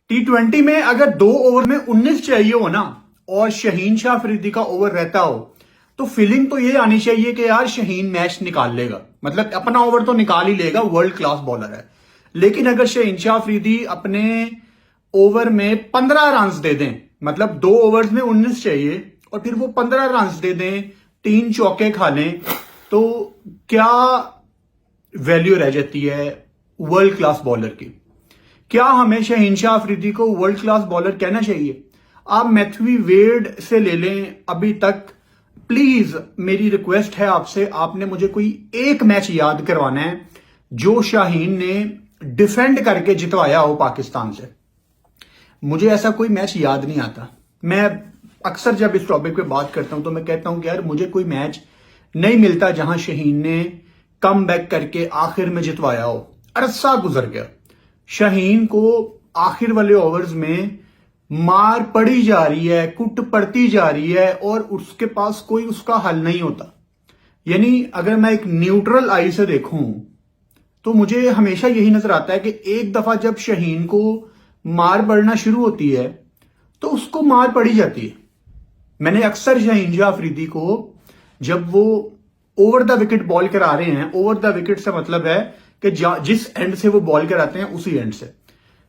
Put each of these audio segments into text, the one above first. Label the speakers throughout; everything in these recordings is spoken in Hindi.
Speaker 1: T20 में अगर 2 ओवर में 19 चाहिए हो ना और शहीन शाह अफरीदी का ओवर रहता हो तो फीलिंग तो ये आनी चाहिए कि यार शहीन मैच निकाल लेगा, मतलब अपना ओवर तो निकाल ही लेगा, वर्ल्ड क्लास बॉलर है। लेकिन अगर शहीन शाह अफरीदी अपने ओवर में 15 रन दे दें, मतलब 2 ओवर्स में 19 चाहिए और फिर वो 15 रन दे दें, 3 चौके खा लें, तो क्या वैल्यू रह जाती है वर्ल्ड क्लास बॉलर की? क्या हमें शहीन शाह अफरीदी को वर्ल्ड क्लास बॉलर कहना चाहिए? आप मैथ्यू वेड से ले लें अभी तक, प्लीज मेरी रिक्वेस्ट है आपसे, आपने मुझे कोई एक मैच याद करवाना है जो शाहीन ने डिफेंड करके जितवाया हो पाकिस्तान से। मुझे ऐसा कोई मैच याद नहीं आता। मैं अक्सर जब इस टॉपिक पे बात करता हूं तो मैं कहता हूं कि यार मुझे कोई मैच नहीं मिलता जहां शहीन ने कम बैक करके आखिर में जितवाया हो। अरसा गुजर गया, शहीन को आखिर वाले ओवर्स में मार पड़ी जा रही है, कुट पड़ती जा रही है और उसके पास कोई उसका हल नहीं होता। यानी अगर मैं एक न्यूट्रल आई से देखूं तो मुझे हमेशा यही नजर आता है कि एक दफा जब शहीन को मार पड़ना शुरू होती है तो उसको मार पड़ी जाती है। मैंने अक्सर शहीन शाह अफरीदी को जब वो ओवर द विकेट बॉल करा रहे हैं, ओवर द विकेट से मतलब है कि जिस एंड से वो बॉल कराते हैं उसी एंड से,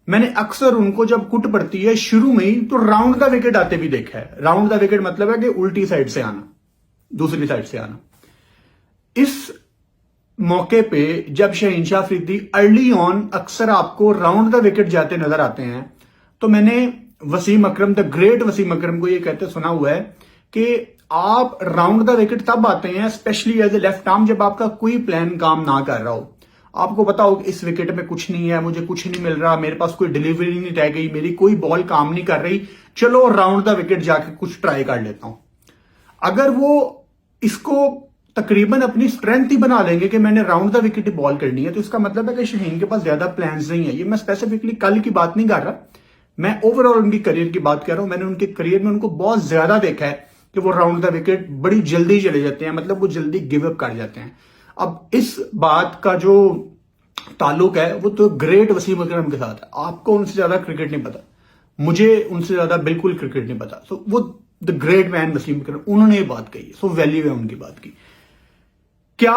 Speaker 1: मैंने अक्सर उनको जब कुट पड़ती है शुरू में ही तो राउंड द विकेट आते भी देखा है। राउंड द विकेट मतलब है कि उल्टी साइड से आना, दूसरी साइड से आना। इस मौके पे जब शहीन शाह अफरीदी अर्ली ऑन अक्सर आपको राउंड द विकेट जाते नजर आते हैं, तो मैंने वसीम अकरम, द ग्रेट वसीम अकरम को ये कहते सुना हुआ है कि आप राउंड द विकेट तब आते हैं, specially as a left arm, जब आपका कोई प्लान काम ना कर रहा हो। आपको पता हो कि इस विकेट में कुछ नहीं है, मुझे कुछ नहीं मिल रहा, मेरे पास कोई डिलीवरी नहीं रह गई, मेरी कोई बॉल काम नहीं कर रही, चलो राउंड द विकेट जाके कुछ ट्राई कर लेता हूं। अगर वो इसको तकरीबन अपनी स्ट्रेंथ ही बना लेंगे कि मैंने round the wicket he ball करनी है, तो इसका मतलब है कि शहीन के पास ज्यादा प्लान्स नहीं है। ये मैं स्पेसिफिकली कल की बात नहीं कर रहा, मैं ओवरऑल उनकी करियर की बात कर रहा हूं। मैंने उनके करियर में उनको बहुत ज्यादा देखा है कि वो राउंड द विकेट बड़ी जल्दी चले जाते हैं, मतलब वो जल्दी गिव अप कर जाते हैं। अब इस बात का जो ताल्लुक है वो तो ग्रेट वसीम अकरम के साथ है। आपको उनसे ज्यादा क्रिकेट नहीं पता, मुझे उनसे ज्यादा बिल्कुल क्रिकेट नहीं पता। सो वो द ग्रेट मैन वसीम अकरम, उन्होंने ये बात कही, सो वैल्यू है उनकी बात की। क्या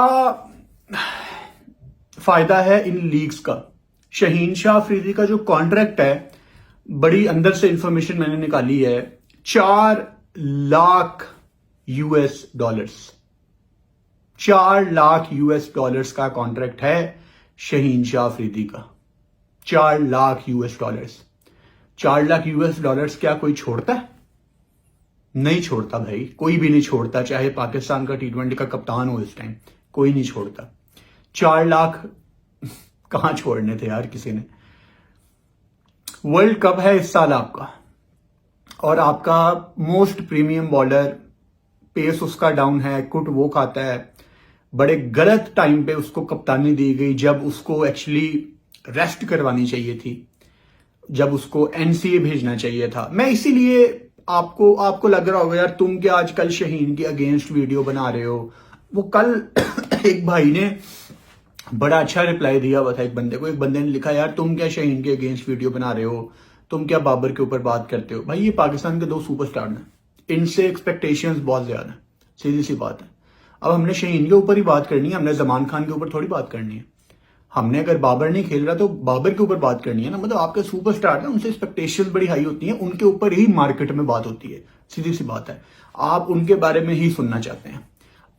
Speaker 1: फायदा है इन लीग्स का? शहीन शाह अफरीदी का जो कॉन्ट्रैक्ट है, बड़ी अंदर से इंफॉर्मेशन मैंने निकाली है, 4 lakh US dollars, 4 lakh US dollars का कॉन्ट्रैक्ट है शहीन शाह अफरीदी का। 4 lakh US dollars, 4 lakh US dollars क्या कोई छोड़ता है? नहीं छोड़ता भाई, कोई भी नहीं छोड़ता, चाहे पाकिस्तान का T20 का कप्तान हो इस टाइम, कोई नहीं छोड़ता। 4 लाख कहां छोड़ने थे यार किसी ने। वर्ल्ड कप है इस साल आपका, और आपका मोस्ट प्रीमियम बॉलर, पेस उसका डाउन है, कुट वो खाता है, बड़े गलत टाइम पे उसको कप्तानी दी गई, जब उसको एक्चुअली रेस्ट करवानी चाहिए थी, जब उसको NCA भेजना चाहिए था। मैं इसीलिए आपको लग रहा होगा यार तुम क्या आजकल शहीन के अगेंस्ट वीडियो बना रहे हो। वो कल एक भाई ने बड़ा अच्छा रिप्लाई दिया हुआ था, एक बंदे ने लिखा यार तुम क्या शहीन के अगेंस्ट वीडियो बना रहे हो, तुम क्या बाबर के ऊपर बात करते हो। भाई ये पाकिस्तान के 2 सुपरस्टार हैं, इनसे एक्सपेक्टेशंस बहुत ज्यादा है, सीधी सी बात है। अब हमने शहीन के ऊपर ही बात करनी है, हमने जमान खान के ऊपर थोड़ी बात करनी है। हमने अगर बाबर नहीं खेल रहा तो बाबर के ऊपर बात करनी है ना, मतलब आपके सुपरस्टार हैं, उनसे एक्सपेक्टेशंस बड़ी हाई होती हैं, उनके ऊपर ही मार्केट में बात होती है, सीधी सी बात है। आप उनके बारे में ही सुनना चाहते हैं।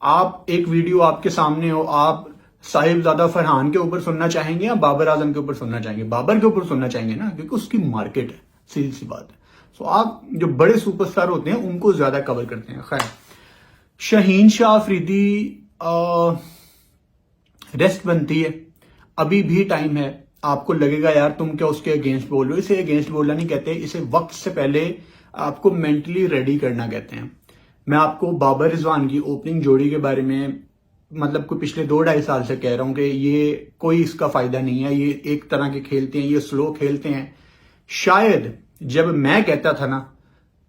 Speaker 1: आप एक वीडियो आपके सामने हो, आप साहिबजादा फरहान के ऊपर सुनना चाहेंगे या बाबर आजम के ऊपर सुनना चाहेंगे? बाबर के ऊपर सुनना चाहेंगे ना, क्योंकि उसकी मार्केट है, सीधी सी बात है। सो आप जो बड़े सुपरस्टार होते हैं उनको ज्यादा कवर करते हैं। खैर, शहीन शाह अफरीदी रेस्ट बनती है, अभी भी टाइम है। आपको लगेगा यार तुम क्या उसके अगेंस्ट बोल रहे हो, इसे अगेंस्ट बोलना नहीं कहते, इसे वक्त से पहले आपको मेंटली रेडी करना कहते हैं। मैं आपको बाबर रिजवान की ओपनिंग जोड़ी के बारे में मतलब कोई पिछले 2-2.5 साल से कह रहा हूं कि ये कोई इसका फायदा नहीं है, ये एक तरह के खेलते हैं, ये स्लो खेलते हैं। शायद जब मैं कहता था ना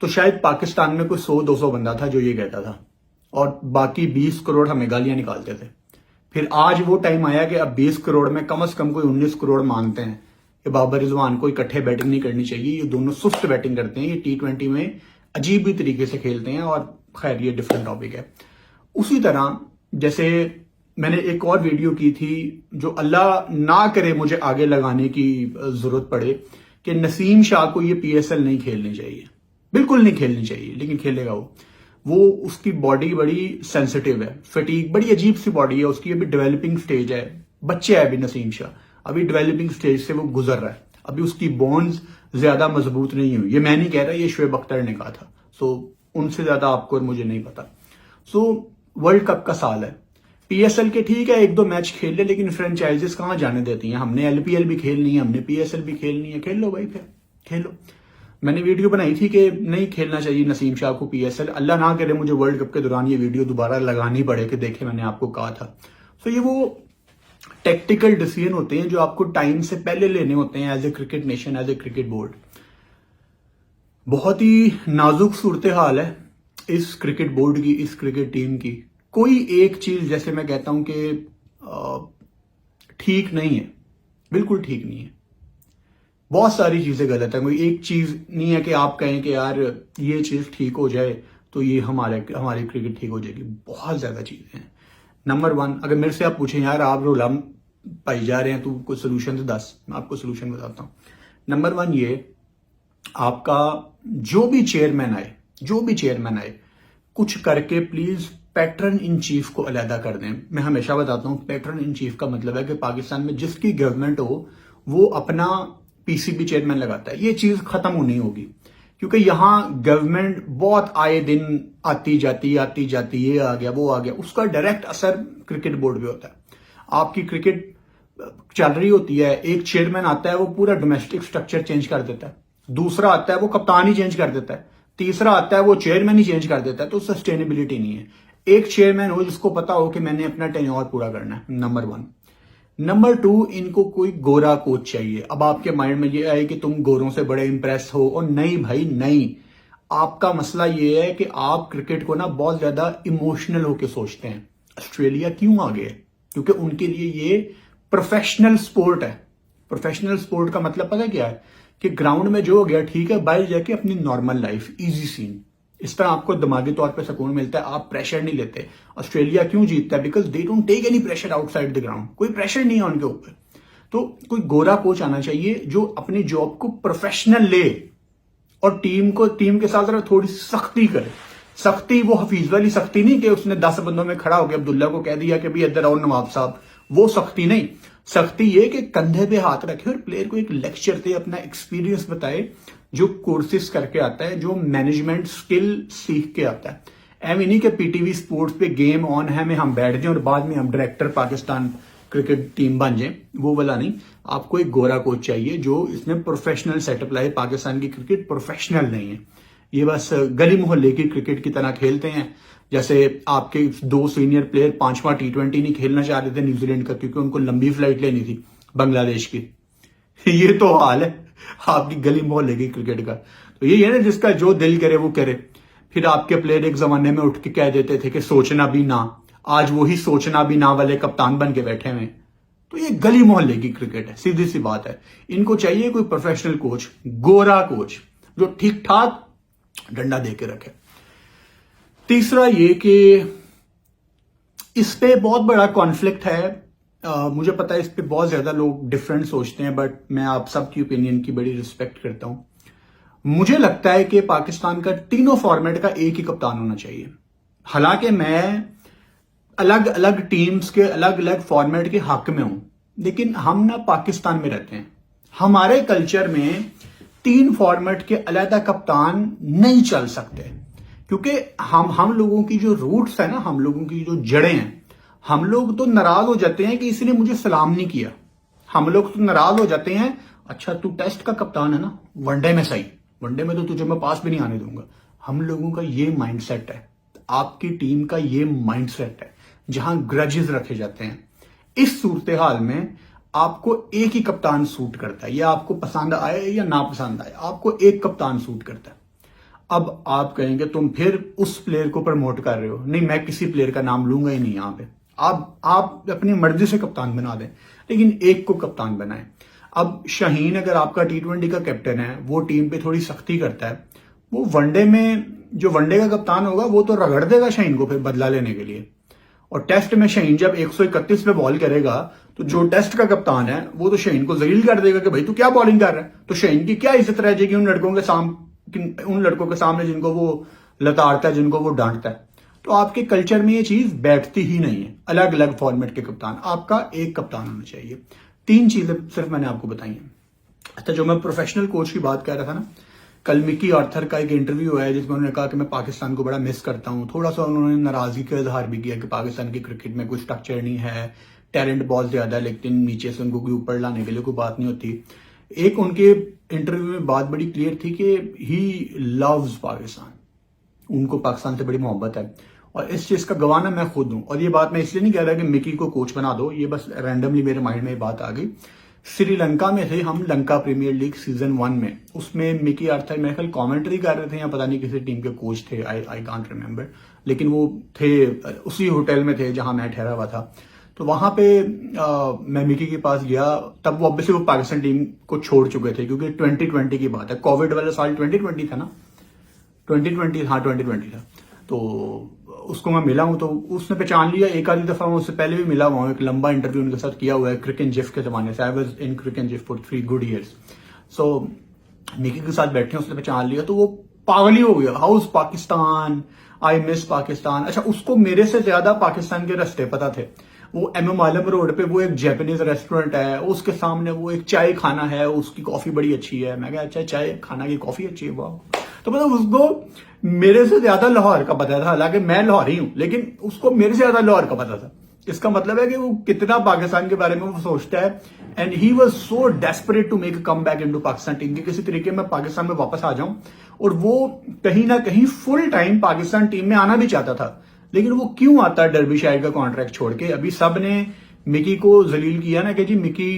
Speaker 1: तो शायद पाकिस्तान में कोई 100-200 बंदा था जो ये कहता था, और बाकी 20 करोड़ हमें गालियां निकालते थे। फिर आज वो टाइम आया कि अब 20 करोड़ में कम से कम कोई 19 करोड़ मानते हैं ये बाबर रिजवान को इकट्ठे बैटिंग नहीं करनी चाहिए। ये दोनों सुस्त बैटिंग करते हैं, ये T20 में अजीब ही तरीके से खेलते हैं। और खैर ये डिफरेंट टॉपिक है। उसी तरह जैसे मैंने एक और वीडियो की थी, जो अल्लाह ना करे मुझे आगे लगाने की जरूरत पड़े, कि नसीम शाह को ये PSL नहीं खेलनी चाहिए, बिल्कुल नहीं खेलनी चाहिए, लेकिन खेलेगा वो उसकी बॉडी बड़ी सेंसिटिव है, फटीग बड़ी अजीब सी बॉडी है उसकी, अभी डेवलपिंग स्टेज है, बच्चे है अभी नसीम शाह, अभी डेवलपिंग स्टेज से वो गुजर रहा है, अभी उसकी बोन्स ज्यादा मजबूत नहीं हुई। ये मैं नहीं कह रहा, ये शुएब अख्तर ने कहा था। सो उनसे ज्यादा आपको और मुझे नहीं पता। सो वर्ल्ड कप का साल है, PSL के ठीक है 1-2 मैच खेल ले, लेकिन फ्रेंचाइजेस कहां जाने देती हैं। हमने LPL भी खेलनी है, हमने PSL भी खेलनी है, खेल लो भाई, फिर खेलो। मैंने वीडियो बनाई थी कि नहीं खेलना चाहिए नसीम शाह को PSL। अल्लाह ना करे मुझे वर्ल्ड कप के दौरान ये वीडियो दोबारा लगानी पड़े कि देखे मैंने आपको कहा था। सो ये वो टेक्टिकल डिसीजन होते हैं जो आपको टाइम से पहले लेने होते हैं as a cricket nation, as a cricket board. बहुत ही नाजुक सूरत हाल है इस क्रिकेट बोर्ड की, इस क्रिकेट टीम की। कोई एक चीज जैसे मैं कहता हूं कि ठीक नहीं है, बिल्कुल ठीक नहीं है। बहुत सारी चीजें गलत है, कोई एक चीज नहीं है कि आप कहें कि यार ये चीज ठीक हो जाए तो ये हमारी क्रिकेट ठीक हो जाएगी। बहुत ज्यादा चीजें हैं। नंबर 1, अगर मेरे से आप पूछें यार आप रोला पाई जा रहे हैं तो कोई सोल्यूशन तो दस, मैं आपको सोल्यूशन बताता हूं। नंबर 1 ये, आपका जो भी चेयरमैन आए कुछ करके प्लीज पैटर्न इन चीफ को अलहदा कर दें। मैं हमेशा बताता हूं पैटर्न इन चीफ का मतलब है कि पाकिस्तान में जिसकी गवर्नमेंट हो वो अपना PCB चेयरमैन लगाता है। ये चीज खत्म होनी होगी, क्योंकि यहां गवर्नमेंट बहुत आए दिन आती जाती ये आ गया वो आ गया, उसका डायरेक्ट असर क्रिकेट बोर्ड पे होता है। आपकी क्रिकेट चल रही होती है, एक चेयरमैन आता है वो पूरा डोमेस्टिक स्ट्रक्चर चेंज कर देता है, दूसरा आता है वो कप्तान ही चेंज कर देता है, तीसरा आता है वो चेयरमैन ही चेंज कर देता है। तो सस्टेनेबिलिटी नहीं है। एक चेयरमैन हो जिसको पता हो कि मैंने अपना टेन्योर पूरा करना है, नंबर 1। नंबर 2, इनको कोई गोरा कोच चाहिए। अब आपके माइंड में ये आए कि तुम गोरों से बड़े इंप्रेस हो, और नहीं भाई नहीं। आपका मसला ये है कि आप क्रिकेट को ना बहुत ज्यादा इमोशनल होके सोचते हैं। ऑस्ट्रेलिया क्यों आगे है? क्योंकि उनके लिए ये प्रोफेशनल स्पोर्ट है। प्रोफेशनल स्पोर्ट का मतलब पता क्या है कि ग्राउंड में जो हो गया ठीक है, बाहर जाके अपनी नॉर्मल लाइफ, इजी सीन, इस तरह आपको दिमागी तौर पे सुकून मिलता है, आप प्रेशर नहीं लेते। ऑस्ट्रेलिया क्यों जीतता है? Because they don't take any pressure outside the ground, कोई प्रेशर नहीं है उनके ऊपर। तो कोई गोरा कोच आना चाहिए जो अपनी जॉब को प्रोफेशनल ले और टीम के साथ जरा थोड़ी सख्ती करे। सख्ती वो हफीज वाली सख्ती नहीं कि उसने 10 बंदों में खड़ा होकर अब्दुल्ला को कह दिया कि भाई इधर आओ नवाब साहब, वो सख्ती नहीं। सख्ती ये कि कंधे पे हाथ रखे और प्लेयर को एक लेक्चर दे, अपना एक्सपीरियंस बताए, जो कोर्सेस करके आता है, जो मैनेजमेंट स्किल सीख के आता है। एम नहीं कि PTV स्पोर्ट्स पे गेम ऑन है में हम बैठ जाएं और बाद में हम डायरेक्टर पाकिस्तान क्रिकेट टीम बन जाएं, वो वाला नहीं। आपको एक गोरा कोच चाहिए जो इसमें प्रोफेशनल सेटअप लाए। पाकिस्तान की क्रिकेट प्रोफेशनल नहीं है, ये बस गली मोहल्ले की क्रिकेट की तरह खेलते हैं। जैसे आपके 2 सीनियर प्लेयर 5वां T20 नहीं खेलना चाह रहे थे न्यूजीलैंड का, क्योंकि उनको लंबी फ्लाइट लेनी थी बांग्लादेश की। ये तो हाल है आपकी गली मोहल्ले की क्रिकेट का। तो ये है ना, जिसका जो दिल करे वो करे। फिर आपके प्लेयर एक जमाने में उठ के कह देते थे कि सोचना भी ना, आज वही सोचना भी ना वाले कप्तान बन के बैठे हुए। तो ये गली मोहल्ले की क्रिकेट है, सीधी सी बात है। इनको चाहिए कोई प्रोफेशनल कोच, गोरा कोच, जो ठीक ठाक डंडा दे के रखे। तीसरा ये कि इस पे बहुत बड़ा कॉन्फ्लिक्ट है। मुझे पता है इस पे बहुत ज्यादा लोग डिफरेंट सोचते हैं, बट मैं आप सबकी ओपिनियन की बड़ी रिस्पेक्ट करता हूं। मुझे लगता है कि पाकिस्तान का तीनों फॉर्मेट का एक ही कप्तान होना चाहिए। हालांकि मैं अलग अलग टीम्स के अलग अलग फॉर्मेट के हक में हूं, लेकिन हम ना पाकिस्तान में रहते हैं। हमारे कल्चर में 3 फॉर्मेट के अलग कप्तान नहीं चल सकते, क्योंकि हम लोगों की जो रूट्स है ना, हम लोगों की जो जड़ें हैं, हम लोग तो नाराज हो जाते हैं कि इसने मुझे सलाम नहीं किया। हम लोग तो नाराज हो जाते हैं, अच्छा तू टेस्ट का कप्तान है ना, वनडे में सही, वनडे में तो तुझे मैं पास भी नहीं आने दूंगा। हम लोगों का ये माइंडसेट है, आपकी टीम का ये माइंडसेट है, जहां ग्रजेस रखे जाते हैं। इस सूरत हाल में आपको एक ही कप्तान सूट करता है, या आपको पसंद आए या ना पसंद आए, आपको एक कप्तान सूट करता है। अब आप कहेंगे तुम फिर उस प्लेयर को प्रमोट कर रहे हो। नहीं, मैं किसी प्लेयर का नाम लूंगा ही नहीं यहां पे। आप अपनी मर्जी से कप्तान बना दें, लेकिन एक को कप्तान बनाएं। अब शाहीन अगर आपका T20 का कैप्टन है, वो टीम पे थोड़ी सख्ती करता है, वो वनडे में जो वनडे का कप्तान होगा वो तो रगड़ देगा शाहीन को फिर बदला लेने के लिए। और टेस्ट में शाहीन जब 131 पे बॉल करेगा तो जो टेस्ट का कप्तान है वो तो शाहीन को जलील कर देगा कि भाई तू क्या बॉलिंग कर रहा है। तो शाहीन की क्या इज्जत रह जाएगी उन लड़कों के सामने जिनको वो लताड़ता है, जिनको वो डांटता है। तो आपके कल्चर में ये चीज बैठती ही नहीं है। अलग अलग फॉर्मेट के कप्तान, आपका एक कप्तान होना चाहिए। 3 चीजें सिर्फ मैंने आपको बताई हैं। अच्छा, जो मैं प्रोफेशनल कोच की बात कर रहा था ना, कल मिकी आर्थर का एक इंटरव्यू है जिसमें उन्होंने कहा कि मैं पाकिस्तान को बड़ा मिस करता हूं। थोड़ा सा उन्होंने नाराजगी का इजहार भी किया कि पाकिस्तान की क्रिकेट में कोई स्ट्रक्चर नहीं है, टैलेंट बहुत ज्यादा है, लेकिन नीचे से उनको ऊपर लाने के लिए कोई बात नहीं होती। एक उनके इंटरव्यू में बात बड़ी क्लियर थी कि ही लव्स पाकिस्तान, उनको पाकिस्तान से बड़ी मोहब्बत है। और इस चीज का गवाह मैं खुद हूं। और ये बात मैं इसलिए नहीं कह रहा कि मिकी को कोच बना दो, ये बस रैंडमली मेरे माइंड में ये बात आ गई। श्रीलंका में थे हम, लंका प्रीमियर लीग सीजन 1 में, उसमें मिकी आर्थर मेरे ख्याल कमेंट्री कर रहे थे या पता नहीं किसी टीम के कोच थे, आई कांट रिमेम्बर, लेकिन वो थे उसी होटल में थे जहां मैं ठहरा हुआ था। तो वहां पे मैं मिकी के पास गया, तब वो ऑब्वियसली वो पाकिस्तान टीम को छोड़ चुके थे क्योंकि 2020 की बात है, कोविड वाला साल 2020 था ना, 2020, हाँ 2020 था। तो उसको मैं मिला हूं तो उसने पहचान लिया। एक आधी दफा मैं उससे पहले भी मिला हुआ हूं, एक लंबा इंटरव्यू उनके साथ किया हुआ है क्रिक एंड जिफ के जमाने से। I was in crick and Geoff for 3 good years. So Mickey के साथ बैठे, उसने पहचान लिया तो वो पागल ही हो गया, house Pakistan, I miss Pakistan. अच्छा, उसको मेरे से ज्यादा पाकिस्तान के रास्ते पता थे। वो MM आलम रोड पे वो एक जैपनीज रेस्टोरेंट है, उसके सामने वो एक चाय खाना है, उसकी कॉफी बड़ी अच्छी है। मैं कहा अच्छा, चाय खाना की कॉफी अच्छी है, वाह। तो मतलब उसको मेरे से ज्यादा लाहौर का पता था, हालांकि मैं लाहौरी हूं, लेकिन उसको मेरे से ज्यादा लाहौर का पता था। इसका मतलब है कि वो कितना पाकिस्तान के बारे में वो सोचता है। And he was so desperate to make a come back into Pakistan team, कि किसी तरीके में पाकिस्तान में वापस आ जाऊं। और वो कहीं ना कहीं फुल टाइम पाकिस्तान टीम में आना भी चाहता था, लेकिन वो क्यों आता है डर्बीशायर का कॉन्ट्रैक्ट छोड़ के। अभी सब ने मिकी को जलील किया ना कि जी मिकी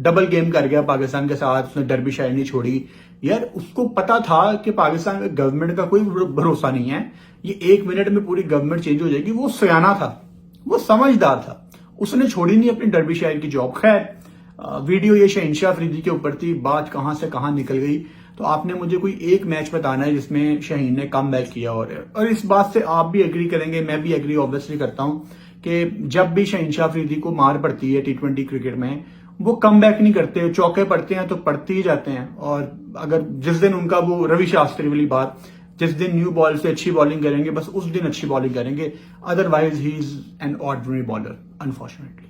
Speaker 1: डबल गेम कर गया पाकिस्तान के साथ, उसने डर्बीशायर नहीं छोड़ी। यार उसको पता था कि पाकिस्तान में गवर्नमेंट का कोई भरोसा नहीं है, ये 1 मिनट में पूरी गवर्नमेंट चेंज हो जाएगी। वो सयाना था, वो समझदार था, उसने छोड़ी नहीं अपनी डर्बीशायर की जॉब। खैर वीडियो ये शहनशाह अफरीदी के ऊपर थी, बात कहां से कहां निकल गई। तो आपने मुझे कोई एक मैच बताना है जिसमें शाहीन ने कम बैक किया। और इस बात से आप भी एग्री करेंगे, मैं भी एग्री ऑब्वियसली करता हूं कि जब भी शहनशाह अफरीदी को मार पड़ती है T20 क्रिकेट में, वो कम बैक नहीं करते, चौके पड़ते हैं तो पड़ते ही जाते हैं। और अगर जिस दिन उनका वो रवि शास्त्री वाली बात, जिस दिन न्यू बॉल से अच्छी बॉलिंग करेंगे बस उस दिन अच्छी बॉलिंग करेंगे, otherwise he is an ordinary bowler unfortunately.